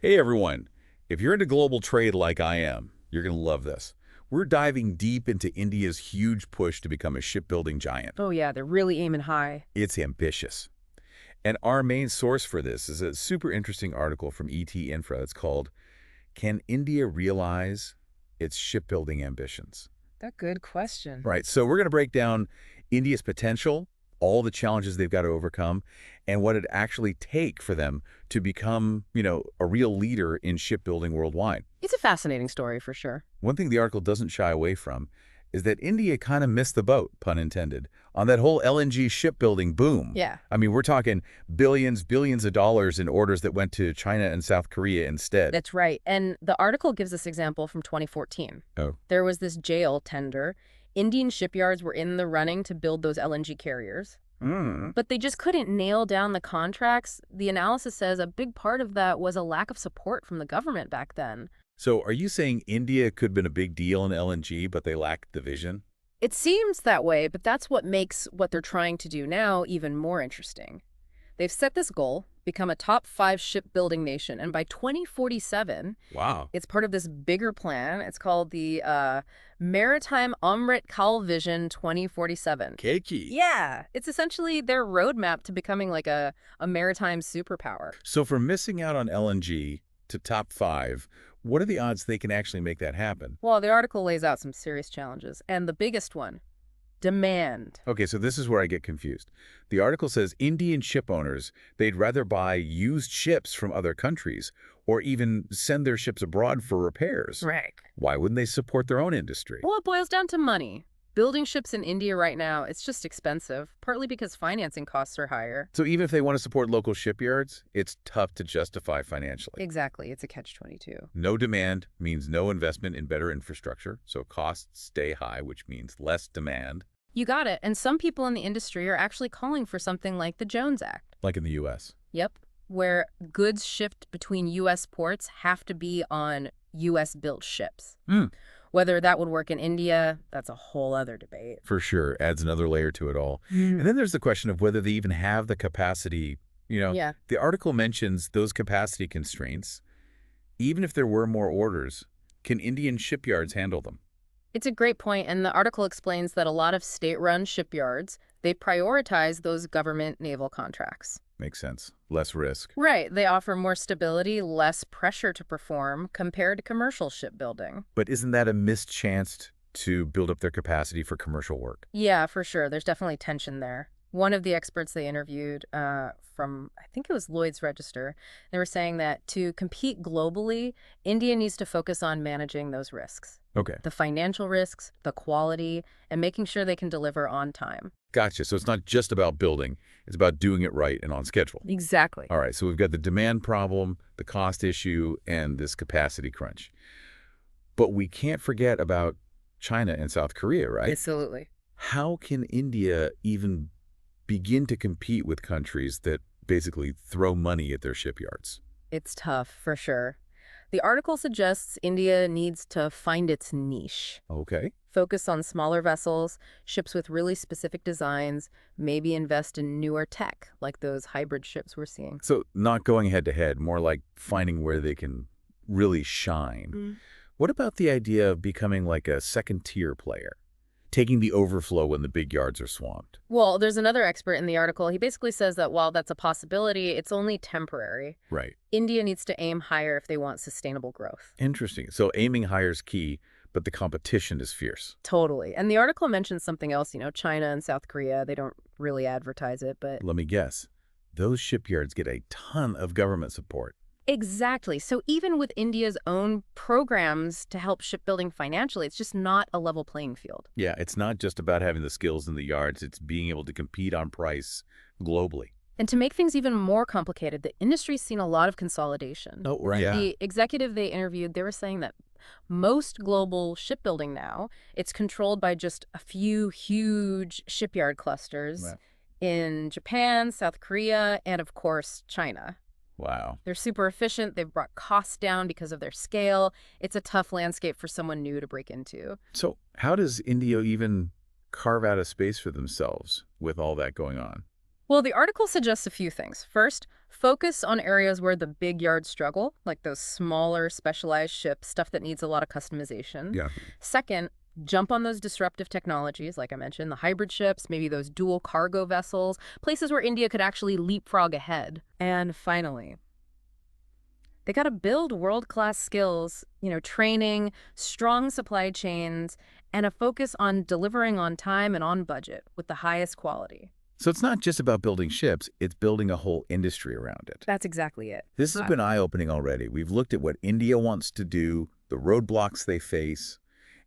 Hey everyone, if you're into global trade like I am, you're going to love this. We're diving deep into India's huge push to become a shipbuilding giant. Oh yeah, they're really aiming high. It's ambitious. And our main source for this is a super interesting article from ET Infra. It's called, Can India Realize Its Shipbuilding Ambitions? That's a good question. Right, so we're going to break down India's potential, all the challenges they've got to overcome, and what it actually take for them to become, a real leader in shipbuilding worldwide. It's a fascinating story for sure. One thing the article doesn't shy away from is that India kind of missed the boat, pun intended, on that whole LNG shipbuilding boom. Yeah. I mean, we're talking billions of dollars in orders that went to China and South Korea instead. That's right. And the article gives this example from 2014. Oh. There was this jail tender. Indian shipyards were in the running to build those LNG carriers, but they just couldn't nail down the contracts. The analysis says a big part of that was a lack of support from the government back then. So are you saying India could have been a big deal in LNG, but they lacked the vision? It seems that way, but that's what makes what they're trying to do now even more interesting. They've set this goal, become a top 5 shipbuilding nation, and by 2047, Wow. it's part of this bigger plan. It's called the Maritime Amrit Kal Vision 2047. Cakey. Yeah, it's essentially their roadmap to becoming like a maritime superpower. So from missing out on LNG to top 5, what are the odds they can actually make that happen? Well, the article lays out some serious challenges, and the biggest one, demand. Okay, so this is where I get confused. The article says Indian ship owners, they'd rather buy used ships from other countries or even send their ships abroad for repairs. Right. Why wouldn't they support their own industry? Well, it boils down to money. Building ships in India right now, it's just expensive, partly because financing costs are higher. So even if they want to support local shipyards, it's tough to justify financially. Exactly, it's a catch-22. No demand means no investment in better infrastructure, so costs stay high, which means less demand. You got it, and some people in the industry are actually calling for something like the Jones Act. Like in the U.S. Yep, where goods shipped between U.S. ports have to be on U.S.-built ships. Whether that would work in India, that's a whole other debate. For sure, adds another layer to it all. And then there's the question of whether they even have the capacity. Yeah. The article mentions those capacity constraints. Even if there were more orders, can Indian shipyards handle them? It's a great point, and the article explains that a lot of state-run shipyards, they prioritize those government naval contracts. Makes sense. Less risk. Right. They offer more stability, less pressure to perform compared to commercial shipbuilding. But isn't that a missed chance to build up their capacity for commercial work? Yeah, for sure. There's definitely tension there. One of the experts they interviewed from, I think it was Lloyd's Register, they were saying that to compete globally, India needs to focus on managing those risks. Okay. The financial risks, the quality, and making sure they can deliver on time. Gotcha. So it's not just about building. It's about doing it right and on schedule. Exactly. All right. So we've got the demand problem, the cost issue, and this capacity crunch. But we can't forget about China and South Korea, right? Absolutely. How can India even begin to compete with countries that basically throw money at their shipyards? It's tough, for sure. The article suggests India needs to find its niche. Okay. Focus on smaller vessels, ships with really specific designs, maybe invest in newer tech, like those hybrid ships we're seeing. So not going head to head, more like finding where they can really shine. What about the idea of becoming like a second-tier player? Taking the overflow when the big yards are swamped. Well, there's another expert in the article. He basically says that while that's a possibility, it's only temporary. Right. India needs to aim higher if they want sustainable growth. Interesting. So aiming higher is key, but the competition is fierce. Totally. And the article mentions something else, China and South Korea. They don't really advertise it, but... Let me guess. Those shipyards get a ton of government support. Exactly. So even with India's own programs to help shipbuilding financially, it's just not a level playing field. Yeah, it's not just about having the skills in the yards. It's being able to compete on price globally. And to make things even more complicated, the industry's seen a lot of consolidation. Oh, right. Yeah. The executive they interviewed, they were saying that most global shipbuilding now, it's controlled by just a few huge shipyard clusters in Japan, South Korea, and of course, China. Wow. They're super efficient. They've brought costs down because of their scale. It's a tough landscape for someone new to break into. So how does India even carve out a space for themselves with all that going on? Well, the article suggests a few things. First, focus on areas where the big yards struggle, like those smaller, specialized ships, stuff that needs a lot of customization. Yeah. Second, jump on those disruptive technologies, like I mentioned, the hybrid ships, maybe those dual cargo vessels, places where India could actually leapfrog ahead. And finally, they got to build world-class skills, training, strong supply chains, and a focus on delivering on time and on budget with the highest quality. So it's not just about building ships, it's building a whole industry around it. That's exactly it. This has been eye-opening already. We've looked at what India wants to do, the roadblocks they face,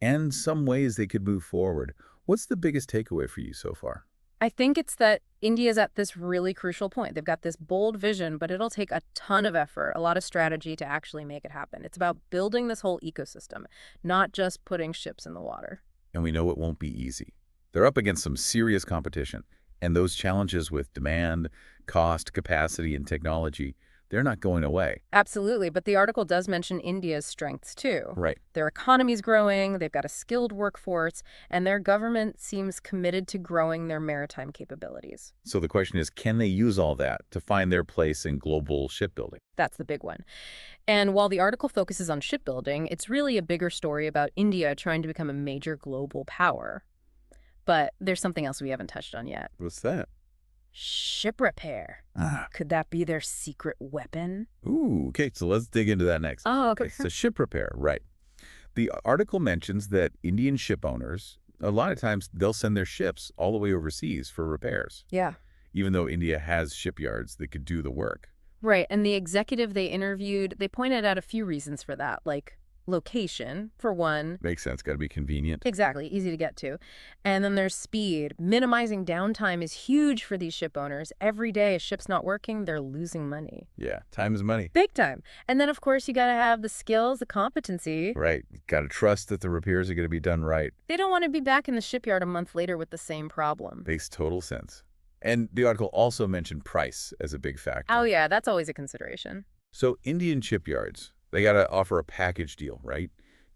and some ways they could move forward. What's the biggest takeaway for you so far? I think it's that India's at this really crucial point. They've got this bold vision, but it'll take a ton of effort, a lot of strategy to actually make it happen. It's about building this whole ecosystem, not just putting ships in the water. And we know it won't be easy. They're up against some serious competition, and those challenges with demand, cost, capacity, and technology, they're not going away. Absolutely, but the article does mention India's strengths too. Right. Their economy's growing, they've got a skilled workforce, and their government seems committed to growing their maritime capabilities. So the question is, can they use all that to find their place in global shipbuilding? That's the big one. And while the article focuses on shipbuilding, it's really a bigger story about India trying to become a major global power. But there's something else we haven't touched on yet. What's that? Ship repair. Could that be their secret weapon? Ooh, okay, so let's dig into that next. Oh, okay. So ship repair, right. The article mentions that Indian ship owners, a lot of times they'll send their ships all the way overseas for repairs, Yeah. even though India has shipyards that could do the work. Right, and the executive they interviewed, they pointed out a few reasons for that, like location, for one. Makes sense, got to be convenient. Exactly, easy to get to. And then there's speed. Minimizing downtime is huge for these ship owners. Every day a ship's not working, they're losing money. Yeah, time is money. Big time. And then, of course, you got to have the skills, the competency. Right, got to trust that the repairs are going to be done right. They don't want to be back in the shipyard a month later with the same problem. Makes total sense. And the article also mentioned price as a big factor. Oh, yeah, that's always a consideration. So Indian shipyards, they got to offer a package deal, right?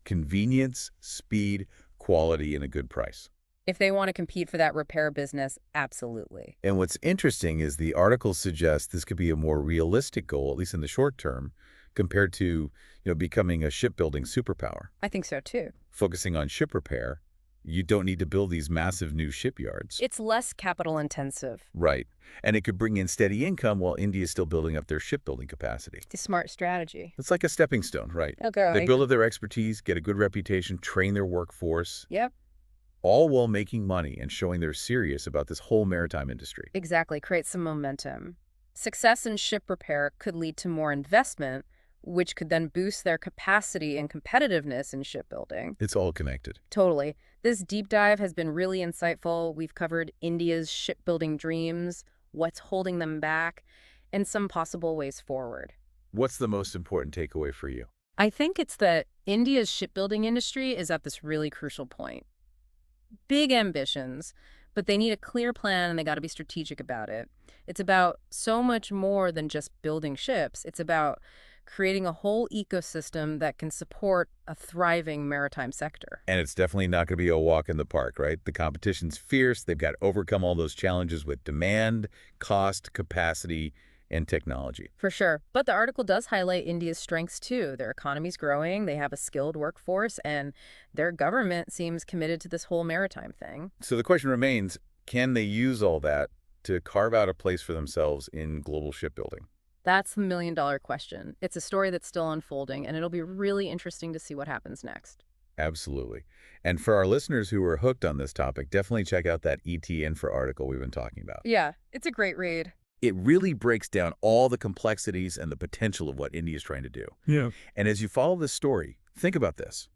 Convenience, speed, quality, and a good price. If they want to compete for that repair business, absolutely. And what's interesting is the article suggests this could be a more realistic goal, at least in the short term, compared to, becoming a shipbuilding superpower. I think so, too. Focusing on ship repair, you don't need to build these massive new shipyards. It's less capital intensive. Right. And it could bring in steady income while India is still building up their shipbuilding capacity. It's a smart strategy. It's like a stepping stone, right? Okay. They build up their expertise, get a good reputation, train their workforce. Yep. All while making money and showing they're serious about this whole maritime industry. Exactly. Create some momentum. Success in ship repair could lead to more investment, which could then boost their capacity and competitiveness in shipbuilding. It's all connected. Totally. This deep dive has been really insightful. We've covered India's shipbuilding dreams, what's holding them back, and some possible ways forward. What's the most important takeaway for you? I think it's that India's shipbuilding industry is at this really crucial point. Big ambitions, but they need a clear plan and they got to be strategic about it. It's about so much more than just building ships. It's about creating a whole ecosystem that can support a thriving maritime sector. And it's definitely not going to be a walk in the park, right? The competition's fierce. They've got to overcome all those challenges with demand, cost, capacity, and technology. For sure. But the article does highlight India's strengths too. Their economy's growing, they have a skilled workforce, and their government seems committed to this whole maritime thing. So the question remains, can they use all that to carve out a place for themselves in global shipbuilding? That's the million-dollar question. It's a story that's still unfolding, and it'll be really interesting to see what happens next. Absolutely. And for our listeners who are hooked on this topic, definitely check out that ET Infra article we've been talking about. Yeah, it's a great read. It really breaks down all the complexities and the potential of what India is trying to do. Yeah. And as you follow this story, think about this.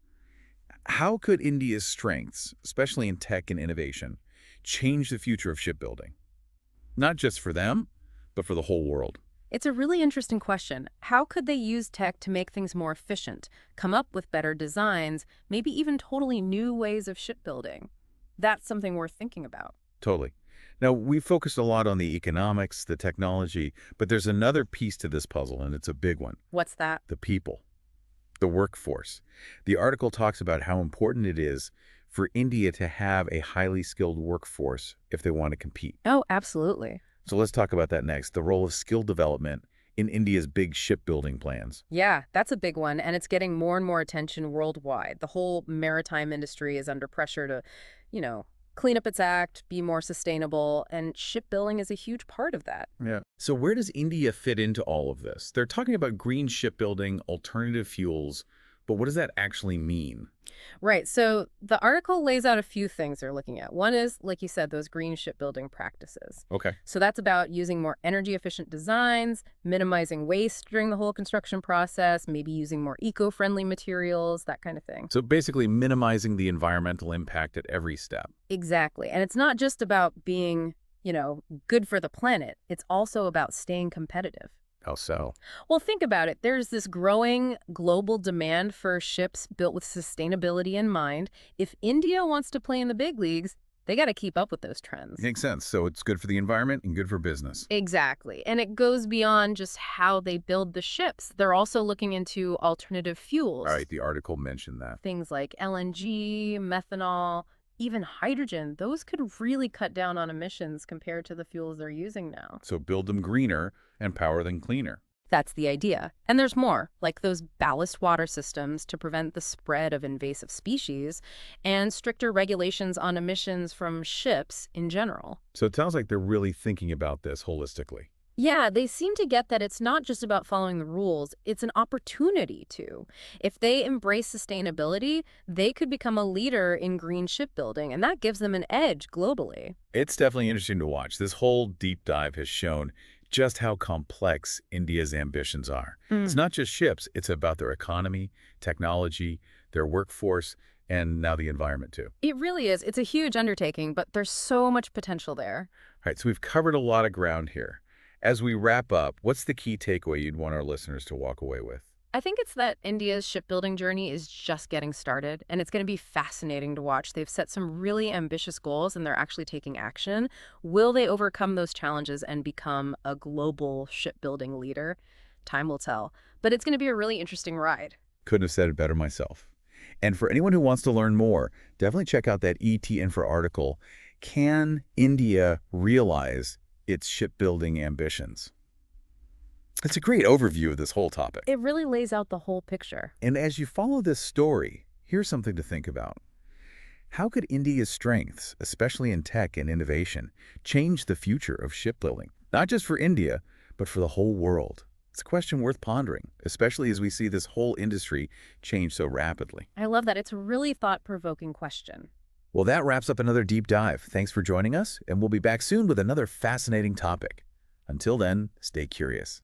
How could India's strengths, especially in tech and innovation, change the future of shipbuilding? Not just for them, but for the whole world. It's a really interesting question. How could they use tech to make things more efficient, come up with better designs, maybe even totally new ways of shipbuilding? That's something worth thinking about. Totally. Now, we focused a lot on the economics, the technology, but there's another piece to this puzzle, and it's a big one. What's that? The people, the workforce. The article talks about how important it is for India to have a highly skilled workforce if they want to compete. Oh, absolutely. So let's talk about that next, the role of skill development in India's big shipbuilding plans. Yeah, that's a big one, and it's getting more and more attention worldwide. The whole maritime industry is under pressure to, you know, clean up its act, be more sustainable, and shipbuilding is a huge part of that. Yeah. So where does India fit into all of this? They're talking about green shipbuilding, alternative fuels, but what does that actually mean? Right. So the article lays out a few things they're looking at. One is, like you said, those green shipbuilding practices. Okay. So that's about using more energy efficient designs, minimizing waste during the whole construction process, maybe using more eco-friendly materials, that kind of thing. So basically minimizing the environmental impact at every step. Exactly. And it's not just about being, good for the planet. It's also about staying competitive. How so? Well, think about it. There's this growing global demand for ships built with sustainability in mind. If India wants to play in the big leagues, they got to keep up with those trends. Makes sense. So it's good for the environment and good for business. Exactly. And it goes beyond just how they build the ships. They're also looking into alternative fuels. All right, the article mentioned that. Things like LNG, methanol, even hydrogen. Those could really cut down on emissions compared to the fuels they're using now. So build them greener and power them cleaner. That's the idea. And there's more, like those ballast water systems to prevent the spread of invasive species and stricter regulations on emissions from ships in general. So it sounds like they're really thinking about this holistically. Yeah, they seem to get that it's not just about following the rules, it's an opportunity to. If they embrace sustainability, they could become a leader in green shipbuilding, and that gives them an edge globally. It's definitely interesting to watch. This whole deep dive has shown just how complex India's ambitions are. It's not just ships, it's about their economy, technology, their workforce, and now the environment too. It really is. It's a huge undertaking, but there's so much potential there. All right, so we've covered a lot of ground here. As we wrap up, what's the key takeaway you'd want our listeners to walk away with? I think it's that India's shipbuilding journey is just getting started, and it's going to be fascinating to watch. They've set some really ambitious goals, and they're actually taking action. Will they overcome those challenges and become a global shipbuilding leader? Time will tell. But it's going to be a really interesting ride. Couldn't have said it better myself. And for anyone who wants to learn more, definitely check out that ET Info article, Can India Realize Its Shipbuilding Ambitions? It's a great overview of this whole topic. It really lays out the whole picture. And as you follow this story, here's something to think about. How could India's strengths, especially in tech and innovation, change the future of shipbuilding? Not just for India, but for the whole world. It's a question worth pondering, especially as we see this whole industry change so rapidly. I love that. It's a really thought-provoking question. Well, that wraps up another deep dive. Thanks for joining us, and we'll be back soon with another fascinating topic. Until then, stay curious.